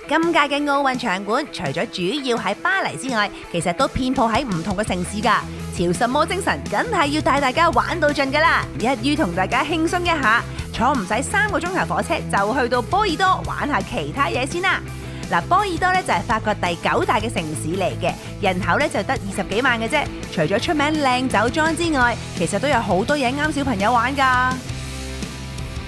今屆嘅奧運場館除咗主要喺巴黎之外，其實都遍佈喺唔同嘅城市㗎。潮什麼精神，梗係要帶大家玩到盡㗎啦！一於同大家輕鬆一下，坐唔使3個鐘頭火車就去到波爾多玩下其他嘢先啦。嗱，波爾多咧就係法國第9大嘅城市嚟嘅，人口咧就得20幾萬嘅啫。除咗出名靚酒莊之外，其實都有好多嘢啱小朋友玩㗎。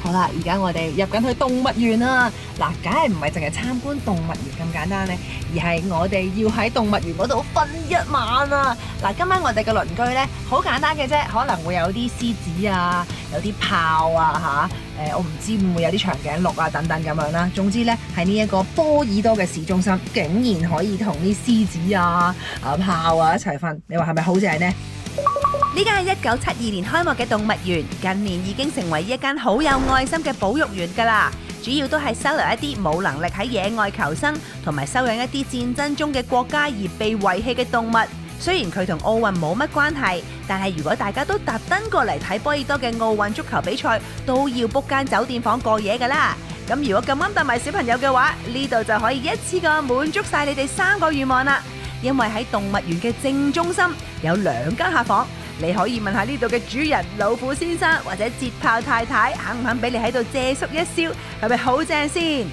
好啦，而家我哋入緊去動物園啦。嗱，梗係唔係淨係參觀動物園咁簡單咧，而係我哋要喺動物園嗰度瞓一晚啊！嗱，今晚我哋嘅鄰居咧好簡單嘅啫，可能會有啲獅子啊，有啲豹啊嚇，我唔知會唔會有啲長頸鹿啊等等咁樣啦。總之咧，喺呢一個波爾多嘅市中心，竟然可以同啲獅子啊、豹啊一齊瞓，你話係咪好正呢？呢間係1972年開幕嘅動物園，近年已經成為一間好有愛心嘅保育園㗎啦。主要都係收留一啲冇能力喺野外求生，同埋收養一啲戰爭中嘅國家而被遺棄嘅動物。雖然佢同奧運冇乜關係，但係如果大家都特登過嚟睇波爾多嘅奧運足球比賽，都要 book 間酒店房過夜㗎啦。咁如果咁啱帶埋小朋友嘅話，呢度就可以一次過滿足晒你哋3個願望啦。因為喺動物園嘅正中心有2間客房。你可以問下呢度嘅主人老虎先生或者節炮太太肯唔肯俾你喺度借宿一宵，係咪好正先？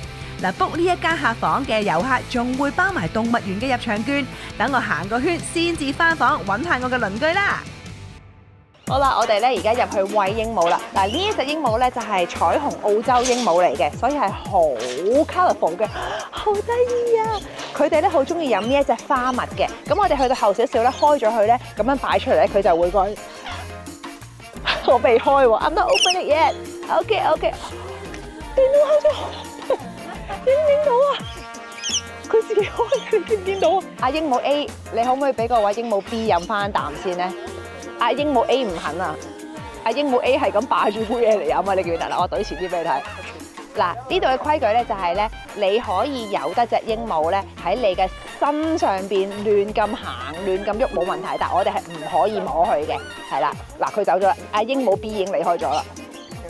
嗱，book 呢一間客房嘅遊客仲會包埋動物園嘅入場券，等我行個圈先至返房揾下我嘅鄰居啦。好啦，我哋咧而家入去餵鸚鵡啦。嗱，呢一隻鸚鵡咧就係彩虹澳洲鸚鵡嚟嘅，所以係好 colourful 嘅，好得意啊！佢哋咧好中意飲呢一隻花蜜嘅。咁我哋去到後少少咧，開咗佢咧，咁樣擺出嚟咧，佢就會講我未開喎 ，I'm not open it yet。OK， 電腦開咗，見唔見到啊？佢自己開，你見唔見到啊？阿鸚鵡 A， 你可唔可以俾個位鸚鵡 B 飲翻啖先咧？阿鸚鵡 A 唔肯啊！阿鸚鵡 A 係咁霸住杯嘢嚟飲啊！你記得啦，我懟前啲俾你睇。嗱，呢度嘅規矩咧就係咧，你可以有得隻鸚鵡咧喺你嘅身上邊亂咁行、亂咁喐冇問題，但係我哋係唔可以摸佢嘅，係啦。嗱，佢走咗啦，阿鸚鵡 B 已經離開咗啦。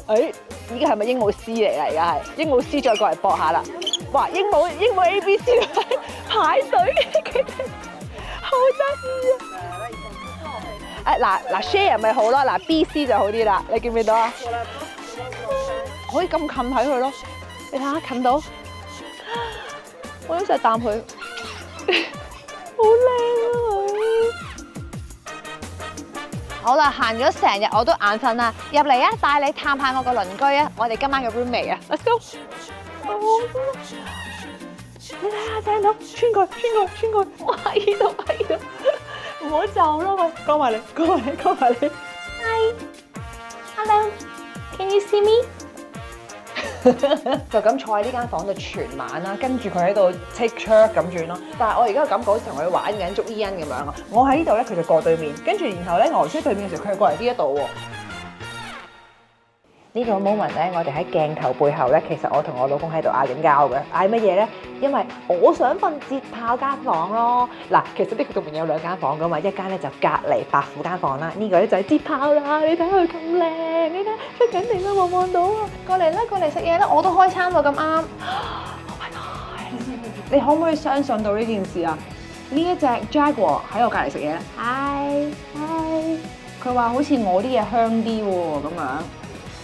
誒，依家係咪鸚鵡 C 嚟啦？而家係鸚鵡 C 再過嚟搏下啦。哇！鸚鵡 A、B、C 排隊，佢哋好得意啊！嗱 share 咪好咯，嗱 B、C 就好啲啦，你見唔見到啊？可以咁近睇佢咯，你睇下近到，我都想啖佢，好靚啊佢！好啦，行咗成日我都眼瞓啦，入嚟啊，帶你探下我個鄰居啊，我哋今晚嘅 roommate 啊 ，let's go！ 你睇下正到，穿過，哇！喺度。唔好走啦喂，過埋嚟。Hi，hello，can you see me？ 就咁坐喺呢間房度全晚啦，跟住佢喺度 take turn 咁轉咯。但係我而家感覺好似同佢玩緊捉伊人咁樣啊！我喺呢度咧，佢就過對面，跟住然後咧我出對面嘅時候，佢係過嚟呢一度喎。呢個 moment 咧，我哋喺鏡頭背後咧，其實我同我老公喺度嗌緊交嘅，嗌乜嘢咧？因為我想瞓節炮間房咯。嗱，其實呢個度面有2間房噶嘛，一間咧就隔離白虎間房啦，呢個咧就係節炮啦。你睇佢咁靚，你睇出緊嚟啦，望到啊！過嚟啦，過嚟食嘢啦，我都開餐喎咁啱。Oh my god！ 你可唔可以相信到呢件事啊？呢一隻 Jaguar 喺我隔離食嘢。Hi，佢話好似我啲嘢香啲喎咁樣。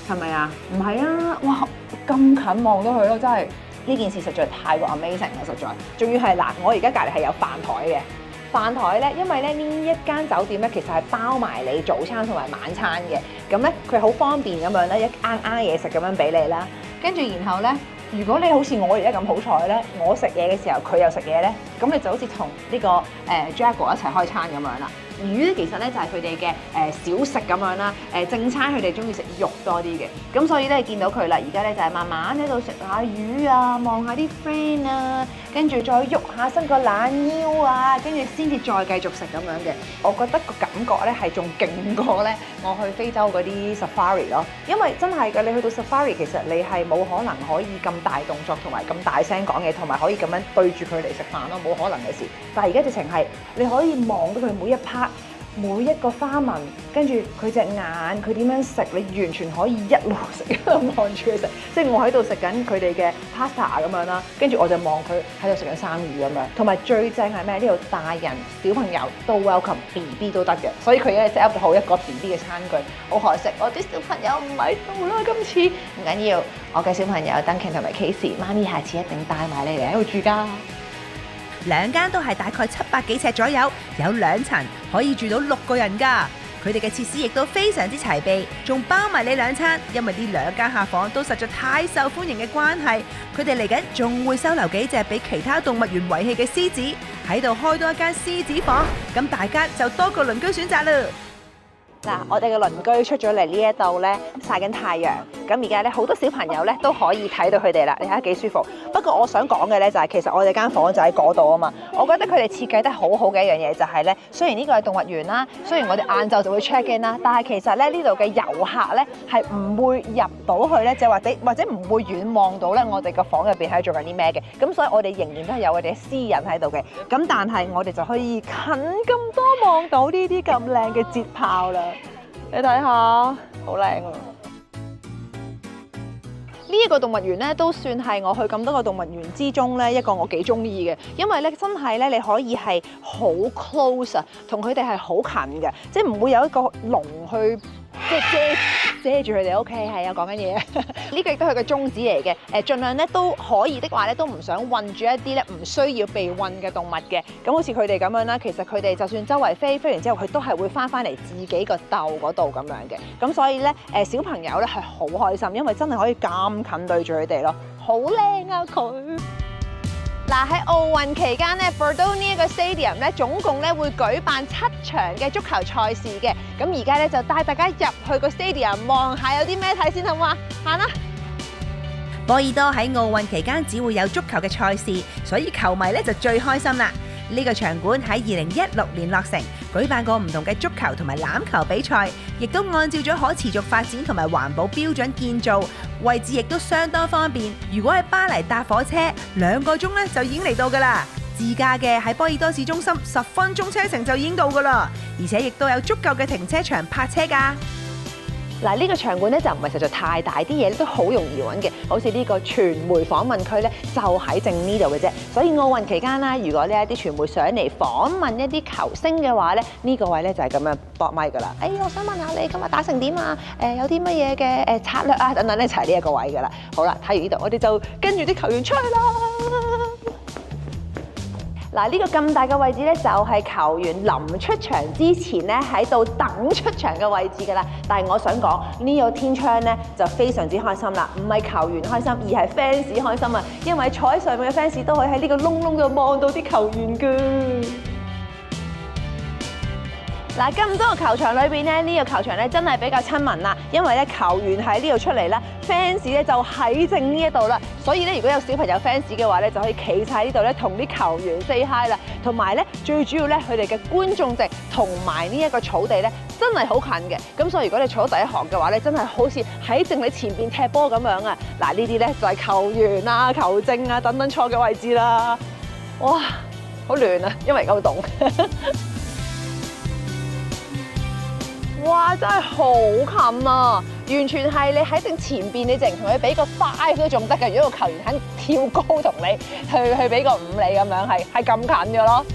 係咪啊？唔係啊！哇，咁近望到佢咯，真係呢件事實在太過 amazing 啦！實在，仲要係嗱，我而家隔離係有飯台嘅。飯台咧，因為咧呢一間酒店咧，其實係包埋你早餐同埋晚餐嘅。咁咧，佢好方便咁樣咧，一啱嘢食咁樣俾你啦。跟住然後咧，如果你好似我而家咁好彩咧，我食嘢嘅時候佢又食嘢咧，咁你就好似同呢個Jaguar 一齊開餐咁樣啦。魚咧其實咧就係佢哋嘅小食咁樣啦，正餐佢哋中意食肉多啲嘅，咁所以咧見到佢啦，而家咧就係慢慢喺度食下魚啊，望下啲 friend 啊，跟住再喐下伸個懶腰啊，跟住先至再繼續食咁樣嘅。我覺得個感覺咧係仲勁過咧我去非洲嗰啲 safari 咯，因為真係嘅，你去到 safari 其實你係冇可能可以咁大動作同埋咁大聲講嘢，同埋可以咁樣對住佢嚟食飯咯，冇可能嘅事。但係而家直情係你可以望到佢每一 part。每一個花紋，跟住佢隻眼，佢點樣食，你完全可以一路食一路望住佢食。即係我喺度食緊佢哋嘅 pasta 咁樣啦，跟住我就望佢喺度食緊生魚咁樣。同埋最正係咩？呢度大人小朋友都 welcome，BB 都得嘅，所以佢已經 set up 好一個 BB 嘅餐具。好可惜，我啲小朋友唔喺度啦，今次唔緊要，我嘅小朋友 Duncan 同埋 Casey， 媽咪下次一定帶埋你嚟喺度住㗎。兩間都係大概700幾尺左右，有2層，可以住到6個人㗎。佢哋嘅設施亦都非常之齊備，仲包埋你2餐。因為呢2間客房都實在太受歡迎嘅關係，佢哋嚟緊仲會收留幾隻俾其他動物園遺棄嘅獅子，喺度開多一間獅子房，咁大家就多個鄰居選擇啦。嗱，我哋嘅鄰居出咗嚟呢一度咧曬緊太陽，咁而家咧好多小朋友咧都可以睇到佢哋啦，你睇下幾舒服。不過我想講嘅咧就係其實我哋間房就喺嗰度啊嘛，我覺得佢哋設計得好好嘅一樣嘢就係咧，雖然呢個係動物園啦，雖然我哋晏晝就會 check in 啦，但係其實咧呢度嘅遊客咧係唔會入到去咧，就或者唔會遠望到咧我哋個房入邊喺度做緊啲咩嘅，咁所以我哋仍然都係有我哋嘅私隱喺度嘅，咁但係我哋就可以近咁多望到呢啲咁靚嘅節炮啦。你睇下，好靚啊！呢一個動物園咧，都算係我去咁多個動物園之中咧一個我幾中意嘅，因為咧真係咧你可以係好 close 啊，同佢哋係好近嘅，即係唔會有一個籠去即係遮住佢哋。OK， 係啊，講緊嘢。呢個亦都係個宗旨嚟嘅。盡量咧都可以的話咧，都唔想韞住一啲咧唔需要被韞嘅動物嘅。咁好似佢哋咁樣啦，其實佢哋就算周圍飛完之後，佢都係會翻嚟自己個竇嗰度咁樣嘅。咁所以咧，小朋友咧係好開心，因為真係可以咁近對住佢哋咯，好靚啊佢！嗱，喺奧運期間咧 Bordeaux 呢一個 stadium 咧，總共咧會舉辦7場嘅足球賽事嘅。咁而家咧就帶大家入去個 stadium 望下有啲咩睇先，好唔好啊？行啦！波爾多喺奧運期間只會有足球嘅賽事，所以球迷咧就最開心啦。呢個場館喺2016年落成，舉辦過唔同嘅足球同埋欖球比賽，亦都按照咗可持續發展同埋環保標準建造，位置亦都相當方便。如果喺巴黎搭火車2個鐘咧就已經嚟到㗎啦，自駕嘅喺波爾多市中心10分鐘車程就已經到㗎啦，而且亦都有足夠嘅停車場泊車㗎。嗱，呢個場館咧就唔係實在太大，啲嘢都好容易揾嘅。好似呢個傳媒訪問區咧，就喺正呢度嘅啫。所以奧運期間啦，如果呢一啲傳媒上嚟訪問一啲球星嘅話咧，呢個位咧就係咁樣搏咪㗎啦。我想問下你今日打成點啊？有啲乜嘢嘅策略啊？等等咧，就係呢一個位㗎啦。好啦，睇完呢度，我哋就跟住啲球員出去啦。嗱，呢個咁大嘅位置咧，就係球員臨出場之前咧喺度等出場嘅位置㗎啦。但係我想講呢個天窗咧就非常之開心啦，唔係球員開心，而係 fans 開心啊！因為坐喺上面嘅 fans 都可以喺呢個窿窿度望到啲球員㗎。嗱，咁多個球場裏邊咧，呢個球場咧真係比較親民啦，因為咧球員喺呢度出嚟啦 ，fans 咧就喺正呢一度啦，所以咧如果有小朋友 fans 嘅話咧，就可以企晒呢度咧同啲球員 say hi 啦，同埋咧最主要咧佢哋嘅觀眾席同埋呢一個草地咧真係好近嘅，咁所以如果你坐到第一行嘅話咧，真係好似喺正你前邊踢波咁樣啊！嗱，呢啲咧就係球員啊、球證啊等等坐嘅位置啦。哇，好亂啊，因為而家好凍。哇！真係好近啊，完全係你喺正前邊，你淨同佢俾個 5都仲得嘅。如果個球員肯跳高同你去俾個5你咁樣，係咁近嘅咯。